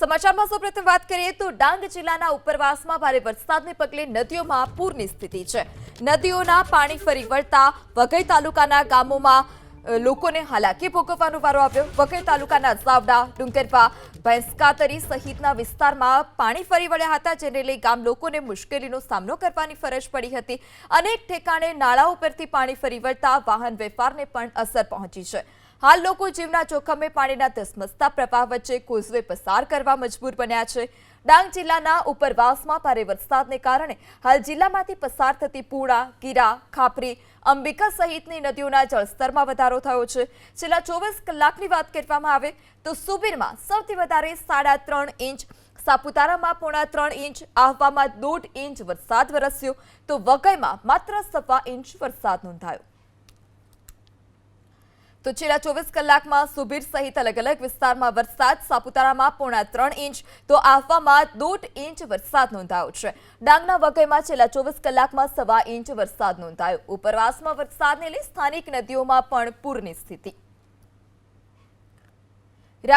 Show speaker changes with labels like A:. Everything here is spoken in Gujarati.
A: સમાચારમાં સૌપ્રથમ વાત કરીએ તો ડાંગ જિલ્લાના ઉપરવાસમાં ભારે વરસાદને પગલે નદીઓમાં પૂરની સ્થિતિ છે। નદીઓના પાણી ફરી વળતા વઘઈ તાલુકાના ગામોમાં લોકોને હાલાકી ભોગવવાનો વારો આવ્યો। વઘઈ તાલુકાના ઝાવડા, ડુંગરપા, ભેંસકાતરી સહિતના વિસ્તારમાં પાણી ફરી વળ્યા હતા, જેને લઈ ગામ લોકોને મુશ્કેલીનો સામનો કરવાની ફરજ પડી હતી। અનેક ઠેકાણે નાળાઓ પરથી પાણી ફરી વળતા વાહન વ્યવહારને પણ અસર પહોંચી છે। હાલ લોકો જીવના જોખમે પાણીના ધસમસતા પ્રવાહ વચ્ચે કોઝવે પસાર કરવા મજબૂર બન્યા છે। ડાંગ જિલ્લાના ઉપરવાસમાં ભારે વરસાદને કારણે હાલ જિલ્લામાંથી પસાર થતી પૂર્ણા, ગીરા, ખાપરી, અંબિકા સહિતની નદીઓના જળસ્તરમાં વધારો થયો છે। છેલ્લા 24 કલાકની વાત કરવામાં આવે તો સુબીરમાં સૌથી વધારે 3.5 ઇંચ, સાપુતારામાં 3.5 ઇંચ, આહવામાં 1.5 ઇંચ વરસાદ વરસ્યો તો વઘઈમાં માત્ર 1.25 ઇંચ વરસાદ નોંધાયો। તો છેલ્લા 24 કલાકમાં સુબીર સહિત અલગ અલગ વિસ્તારમાં વરસાદ, સાપુતારામાં 3.5 ઇંચ તો આહવામાં 1.5 ઇંચ વરસાદ નોંધાયો છે। ડાંગના વઘઈમાં છેલ્લા 24 કલાકમાં 1.25 ઇંચ વરસાદ નોંધાયો। ઉપરવાસમાં વરસાદને લઈ સ્થાનિક નદીઓમાં પણ પૂરની સ્થિતિ।